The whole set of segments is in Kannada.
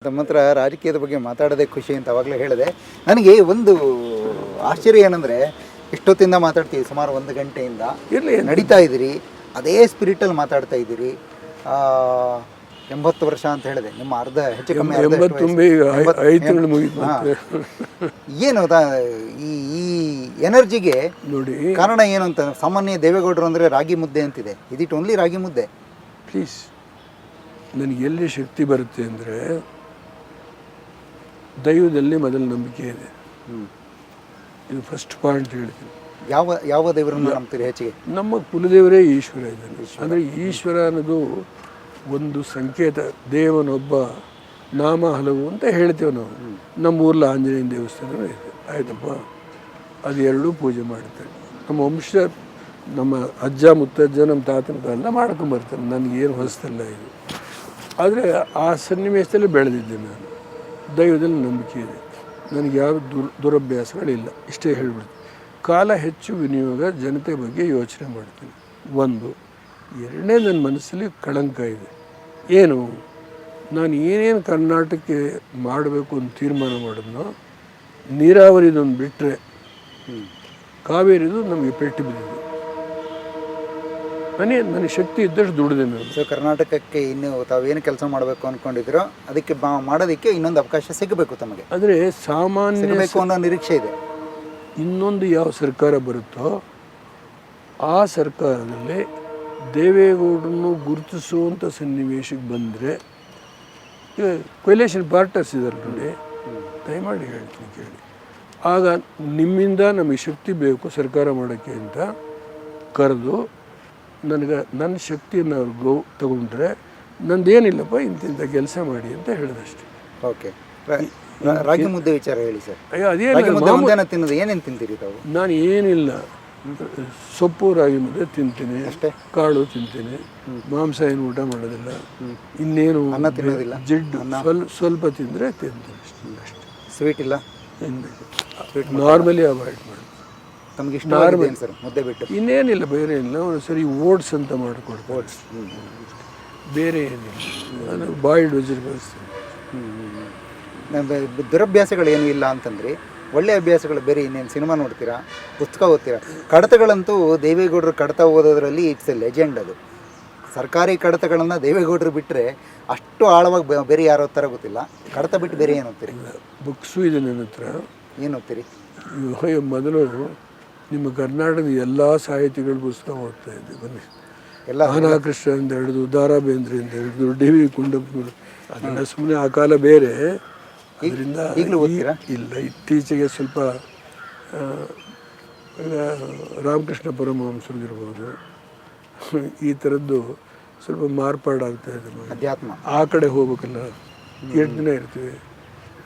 ತಮ್ಮ ಹತ್ರ ರಾಜಕೀಯದ ಬಗ್ಗೆ ಮಾತಾಡೋದೇ ಖುಷಿ ಅಂತ ಅವಾಗಲೇ ಹೇಳಿದೆ. ನನಗೆ ಒಂದು ಆಶ್ಚರ್ಯ ಏನಂದರೆ, ಇಷ್ಟೊತ್ತಿಂದ ಮಾತಾಡ್ತೀವಿ, ಸುಮಾರು 1 ಗಂಟೆಯಿಂದ ನಡೀತಾ ಇದ್ದೀರಿ, ಅದೇ ಸ್ಪಿರಿಟಲ್ಲಿ ಮಾತಾಡ್ತಾ ಇದ್ದೀರಿ. 80 ವರ್ಷ ಅಂತ ಹೇಳಿದೆ, ನಿಮ್ಮ ಅರ್ಧ ಹೆಚ್ಚು ಕಮ್ಮಿ ಏನು ಈ ಎನರ್ಜಿಗೆ ನೋಡಿ ಕಾರಣ ಏನು ಅಂತ. ಸಾಮಾನ್ಯ ದೇವೇಗೌಡರು ಅಂದರೆ ರಾಗಿ ಮುದ್ದೆ ಅಂತಿದೆ, ಇದಿಟ್ ಓನ್ಲಿ ರಾಗಿ ಮುದ್ದೆ. ಪ್ಲೀಸ್, ನನಗೆ ಎಲ್ಲಿ ಶಕ್ತಿ ಬರುತ್ತೆ ಅಂದರೆ ದೈವದಲ್ಲಿ ಮೊದಲು ನಂಬಿಕೆ ಇದೆ. ಇದು ಫಸ್ಟ್ ಪಾಯಿಂಟ್ ಹೇಳ್ತೀನಿ. ಯಾವ ದೇವರನ್ನು ನಂಬ್ತೀರಿ ಹೆಚ್ಚಿಗೆ? ನಮ್ಮ ಕುಲದೇವರೇ ಈಶ್ವರ ಇದ್ದಾನೆ. ಅಂದರೆ ಈಶ್ವರ ಅನ್ನೋದು ಒಂದು ಸಂಕೇತ, ದೇವನೊಬ್ಬ ನಾಮ ಹಲವು ಅಂತ ಹೇಳ್ತೇವೆ ನಾವು. ನಮ್ಮ ಊರಲ್ಲಿ ಆಂಜನೇಯನ ದೇವಸ್ಥಾನವೂ ಇದೆ, ಆಯ್ತಪ್ಪ, ಅದು ಎರಡೂ ಪೂಜೆ ಮಾಡ್ತಾರೆ. ನಮ್ಮ ವಂಶ, ನಮ್ಮ ಅಜ್ಜ ಮುತ್ತಜ್ಜ ನಮ್ಮ ತಾತನ ಕಾಲದಿಂದ ಮಾಡ್ಕೊಂಬರ್ತಾರೆ, ನನಗೇನು ಹೊಸದಲ್ಲ ಇದು. ಆದರೆ ಆ ಸನ್ನಿವೇಶದಲ್ಲಿ ಬೆಳೆದಿದ್ದೆ ನಾನು. ದೈವದಲ್ಲಿ ನಂಬಿಕೆ ಇದೆ, ನನಗೆ ಯಾವ ದುರಭ್ಯಾಸಗಳಿಲ್ಲ, ಇಷ್ಟೇ ಹೇಳ್ಬಿಡ್ತೀನಿ. ಕಾಲ ಹೆಚ್ಚು ವಿನಿಯೋಗ, ಜನತೆ ಬಗ್ಗೆ ಯೋಚನೆ ಮಾಡ್ತೀನಿ, ಒಂದು. ಎರಡನೇ, ನನ್ನ ಮನಸ್ಸಲ್ಲಿ ಕಳಂಕ ಇದೆ. ಏನು, ನಾನು ಏನೇನು ಕರ್ನಾಟಕಕ್ಕೆ ಮಾಡಬೇಕು ಅಂತ ತೀರ್ಮಾನ ಮಾಡಿದ್ನೋ, ನೀರಾವರಿದೊಂದು ಬಿಟ್ಟರೆ ಕಾವೇರಿದು ನಮಗೆ ಪೆಟ್ಟು ಬಿದ್ದಿದೆ. ನನಗೆ ಶಕ್ತಿ ಇದ್ದಷ್ಟು ದುಡಿದೆ ನಾನು. ಸೊ ಕರ್ನಾಟಕಕ್ಕೆ ಇನ್ನು ತಾವೇನು ಕೆಲಸ ಮಾಡಬೇಕು ಅಂದ್ಕೊಂಡಿದ್ರೋ ಅದಕ್ಕೆ ಮಾಡೋದಕ್ಕೆ ಇನ್ನೊಂದು ಅವಕಾಶ ಸಿಗಬೇಕು ತಮಗೆ. ಆದರೆ ಸಾಮಾನ್ಯ ಅನ್ನೋ ನಿರೀಕ್ಷೆ ಇದೆ. ಇನ್ನೊಂದು ಯಾವ ಸರ್ಕಾರ ಬರುತ್ತೋ ಆ ಸರ್ಕಾರದಲ್ಲಿ ದೇವೇಗೌಡರನ್ನು ಗುರುತಿಸುವಂಥ ಸನ್ನಿವೇಶಕ್ಕೆ ಬಂದರೆ, ಈಗ ಕೊಯ್ಲೇಷನ್ ಪಾರ್ಟರ್ಸ್ ಇದ್ದಾರೆ ನೋಡಿ, ದಯಮಾಡಿ ಹೇಳ್ತೀನಿ ಕೇಳಿ. ಆಗ ನಿಮ್ಮಿಂದ ನಮಗೆ ಶಕ್ತಿ ಬೇಕು ಸರ್ಕಾರ ಮಾಡೋಕ್ಕೆ ಅಂತ ಕರೆದು ನನಗೆ ನನ್ನ ಶಕ್ತಿಯನ್ನು ಅವ್ರು ತಗೊಂಡ್ರೆ, ನಂದೇನಿಲ್ಲಪ್ಪ ಇಂತಿಂಥ ಕೆಲಸ ಮಾಡಿ ಅಂತ ಹೇಳಿದಷ್ಟೆ. ಓಕೆ, ರಾಗಿ ಮುದ್ದೆ ವಿಚಾರ ಹೇಳಿ ಸರ್. ಅಯ್ಯೋ, ಅದೇನು ತಿನ್ನೋದು, ಏನೇನು ತಿಂತೀರಿ ತಾವು? ನಾನು ಏನಿಲ್ಲ, ಸೊಪ್ಪು ರಾಗಿ ಮುದ್ದೆ ತಿಂತೀನಿ ಅಷ್ಟೇ, ಕಾಳು ತಿಂತೀನಿ, ಮಾಂಸ ಏನು ಊಟ ಮಾಡೋದಿಲ್ಲ, ಇನ್ನೇನು ಅನ್ನ ತಿನ್ನೋದಿಲ್ಲ, ಜಿಡ್ಡು ಸ್ವಲ್ಪ ತಿಂದರೆ ತಿಂತೀನಿ ಅಷ್ಟೇ. ಸ್ವೀಟ್ ಇಲ್ಲ, ನಾರ್ಮಲಿ ಅವಾಯ್ಡ್ ಮಾಡಿ. ತಮಗೆ ಇಷ್ಟ ಸರ್ ಮುದ್ದೆ ಬಿಟ್ಟು? ಇನ್ನೇನಿಲ್ಲ, ಬೇರೆ ಏನಿಲ್ಲ. ಒಂದು ಸರಿ ಓಟ್ಸ್ ಅಂತ ಮಾಡಿಕೊಡ್ತಾರೆ, ಓಟ್ಸ್, ಬೇರೆ ಏನಿಲ್ಲ. ನಾನು ಬಾಯ್ಲ್ಡ್ ವೆಜಿಟೇಬಲ್ಸ್. ದುರಭ್ಯಾಸಗಳೇನು ಇಲ್ಲ ಅಂತಂದ್ರಿ, ಒಳ್ಳೆ ಅಭ್ಯಾಸಗಳು ಬೇರೆ ಇನ್ನೇನು? ಸಿನಿಮಾ ನೋಡ್ತೀರಾ, ಪುಸ್ತಕ ಓದ್ತೀರಾ? ಕಡತಗಳಂತೂ ದೇವೇಗೌಡರು ಕಡತ ಓದೋದ್ರಲ್ಲಿ ಇಟ್ಸ್ ಎ ಲೆಜೆಂಡ್. ಅದು ಸರ್ಕಾರಿ ಕಡತಗಳನ್ನು ದೇವೇಗೌಡರು ಬಿಟ್ಟರೆ ಅಷ್ಟು ಆಳವಾಗಿ ಬೇರೆ ಯಾರು ಓದ್ತಾರ ಗೊತ್ತಿಲ್ಲ. ಕಡತ ಬಿಟ್ಟು ಬೇರೆ ಏನು ಓದ್ತೀರಿ? ಬುಕ್ಸು ಇದೆ ನನ್ನ ಹತ್ರ. ಏನು ಓದ್ತೀರಿ? ಮೊದಲು ನಿಮ್ಮ ಕರ್ನಾಟಕದ ಎಲ್ಲ ಸಾಹಿತಿಗಳ ಪುಸ್ತಕ ಓದ್ತಾ ಇದ್ದೆ. ಬನ್ನಿ, ಎಲ್ಲ ಕೃಷ್ಣದಿಂದ ಹಿಡಿದು ದಾರಾ ಬೇಂದ್ರೆಯಿಂದ ಹಿಡಿದು ಡಿ ವಿ ಕುಂಡಪ್ಪನವರು, ಅದೆಲ್ಲ ಸುಮ್ಮನೆ ಆ ಕಾಲ ಬೇರೆ. ಅದರಿಂದ ಇಲ್ಲ, ಇತ್ತೀಚೆಗೆ ಸ್ವಲ್ಪ ರಾಮಕೃಷ್ಣ ಪರಮಹಂಸರಿಗಿರ್ಬೋದು, ಈ ಥರದ್ದು ಸ್ವಲ್ಪ ಮಾರ್ಪಾಡಾಗ್ತಾ ಇದೆ. ಅಧ್ಯಾತ್ಮ ಆ ಕಡೆ ಹೋಗ್ಬೇಕಲ್ಲ, 8 ದಿನ ಇರ್ತೀವಿ.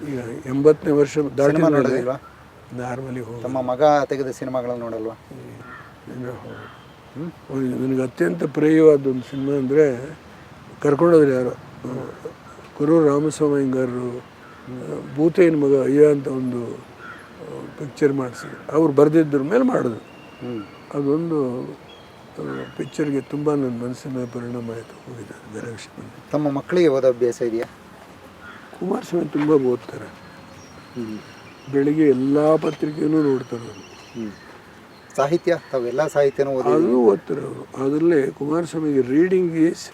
ಈಗ 80ನೇ ವರ್ಷ ದಾಟಿ ನೋಡೋದಿಲ್ವಾ? ನಾರ್ಮಲಿ ಹೋಗಿ. ತಮ್ಮ ಮಗ ತೆಗೆದ ಸಿನಿಮಾಗಳನ್ನ ನೋಡಲ್ವಾ? ನನಗೆ ಅತ್ಯಂತ ಪ್ರಿಯವಾದ ಒಂದು ಸಿನಿಮಾ ಅಂದರೆ ಕರ್ಕೊಂಡೋದ್ರೆ ಯಾರೋ, ಕುರೂರು ರಾಮಸ್ವಾಮಿ ಅಯ್ಯಂಗಾರರು ಭೂತೇನ ಮಗ ಅಯ್ಯ ಅಂತ ಒಂದು ಪಿಕ್ಚರ್ ಮಾಡಿಸಿ ಅವ್ರು ಬರೆದಿದ್ರ ಮೇಲೆ ಮಾಡಿದ್ರು. ಅದೊಂದು ಪಿಕ್ಚರ್ಗೆ ತುಂಬ ನನ್ನ ಮನಸ್ಸಿನ ಪರಿಣಾಮ ಆಯಿತು, ಹೋಗಿದೆ ಬೇರೆ ವಿಷಯ. ತಮ್ಮ ಮಕ್ಕಳಿಗೆ ಓದೋ ಅಭ್ಯಾಸ ಇದೆಯಾ? ಕುಮಾರಸ್ವಾಮಿ ತುಂಬ ಓದ್ತಾರೆ, ಬೆಳಿಗ್ಗೆ ಎಲ್ಲ ಪತ್ರಿಕೆಯೂ ನೋಡ್ತಾರೆ. ಸಾಹಿತ್ಯ, ತಾವೆಲ್ಲ ಸಾಹಿತ್ಯನೂ ಅದು ಓದ್ತಾರೆ ಅವರು. ಅದರಲ್ಲೇ ಕುಮಾರಸ್ವಾಮಿಗೆ ರೀಡಿಂಗ್ ಈಸ್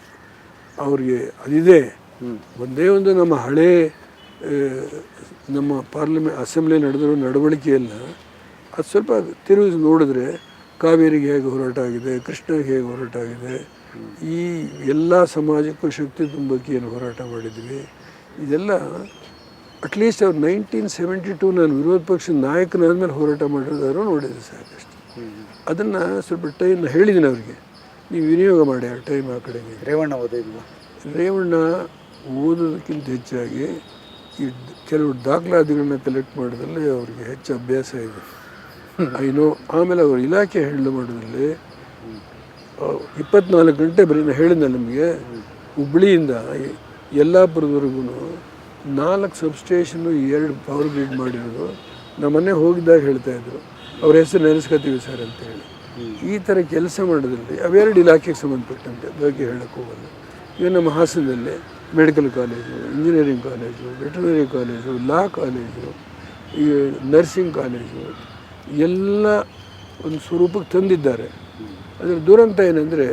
ಅವ್ರಿಗೆ ಅದಿದೆ. ಒಂದೇ ಒಂದು ನಮ್ಮ ಹಳೇ ನಮ್ಮ ಪಾರ್ಲಿಮೆಂಟ್ ಅಸೆಂಬ್ಲಿ ನಡೆದಿರೋ ನಡವಳಿಕೆಯಲ್ಲ, ಅದು ಸ್ವಲ್ಪ ತಿರುಗಿಸಿ ನೋಡಿದ್ರೆ ಕಾವೇರಿಗೆ ಹೇಗೆ ಹೋರಾಟ ಆಗಿದೆ, ಕೃಷ್ಣಗೆ ಹೇಗೆ ಹೋರಾಟ ಆಗಿದೆ, ಈ ಎಲ್ಲ ಸಮಾಜಕ್ಕೂ ಶಕ್ತಿ ತುಂಬಕ್ಕೆ ಏನು ಹೋರಾಟ ಮಾಡಿದ್ವಿ, ಇದೆಲ್ಲ ಅಟ್ಲೀಸ್ಟ್ ಅವ್ರು 1972 ನಾನು ವಿರೋಧ ಪಕ್ಷದ ನಾಯಕನಾದ್ಮೇಲೆ ಹೋರಾಟ ಮಾಡಿರೋದಾದ್ರು ನೋಡಿದ್ರೆ ಸಾಕಷ್ಟು. ಅದನ್ನು ಸ್ವಲ್ಪ ಟೈಮ್ ಹೇಳಿದ್ದೀನಿ ಅವ್ರಿಗೆ, ನೀವು ವಿನಿಯೋಗ ಮಾಡಿ ಆ ಟೈಮ್ ಆ ಕಡೆಗೆ. ರೇವಣ್ಣ ಓದಿದ್ವಿ. ರೇವಣ್ಣ ಓದೋದಕ್ಕಿಂತ ಹೆಚ್ಚಾಗಿ ಈ ಕೆಲವು ದಾಖಲಾತಿಗಳನ್ನ ಕಲೆಕ್ಟ್ ಮಾಡೋದ್ರಲ್ಲಿ ಅವ್ರಿಗೆ ಹೆಚ್ಚು ಅಭ್ಯಾಸ ಇದೆ, ಐನೋ. ಆಮೇಲೆ ಅವರು ಇಲಾಖೆ ಹೆಣ್ಣು ಮಾಡೋದ್ರಲ್ಲಿ 24 ಗಂಟೆ ಬರೀ ನಾನು ಹೇಳಿದ್ದೆ ನಿಮಗೆ, ಹುಬ್ಳಿಯಿಂದ ಯಲ್ಲಾಪುರದವರೆಗೂ 4 ಸಬ್ಸ್ಟೇಷನ್ನು 2 ಪವರ್ ಗ್ರಿಡ್ ಮಾಡಿರೋದು. ನಮ್ಮ ಮನೆ ಹೋಗಿದ್ದಾಗ ಹೇಳ್ತಾಯಿದ್ರು, ಅವ್ರ ಹೆಸರು ನೆನೆಸ್ಕೊತೀವಿ ಸರ್ ಅಂತೇಳಿ. ಈ ಥರ ಕೆಲಸ ಮಾಡೋದ್ರಲ್ಲಿ ಅವೆರಡು ಇಲಾಖೆಗೆ ಸಂಬಂಧಪಟ್ಟಂತೆ ಬಗ್ಗೆ ಹೇಳೋಕ್ಕೆ ಹೋಗಲ್ಲ. ಈಗ ನಮ್ಮ ಹಾಸನದಲ್ಲಿ medical college, engineering college, veterinary college, law college, ಈ ನರ್ಸಿಂಗ್ ಕಾಲೇಜು ಎಲ್ಲ ಒಂದು ಸ್ವರೂಪಕ್ಕೆ ತಂದಿದ್ದಾರೆ. ಅದರ ದುರಂತ ಏನಂದರೆ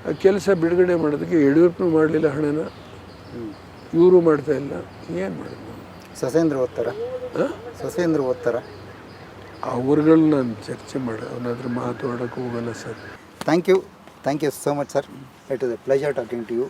ಆ ಕೆಲಸ ಬಿಡುಗಡೆ ಮಾಡೋದಕ್ಕೆ ಯಡಿಯೂರಪ್ಪನೂ ಮಾಡಲಿಲ್ಲ, ಹಣನ ಇವರು ಮಾಡ್ತಾಯಿಲ್ಲ. ಏನು ಮಾಡೋದು? ಸೊಸೇಂದ್ರ ಓದ್ತಾರ, ಸೊಸೇಂದ್ರ ಓದ್ತಾರ. ಅವ್ರುಗಳನ್ನ ನಾನು ಚರ್ಚೆ ಮಾಡಿ ಅವನ ಹತ್ರ ಮಾತಾಡೋಕ್ಕೆ ಹೋಗಲ್ಲ sir. Thank you so much sir. It is a pleasure talking to you.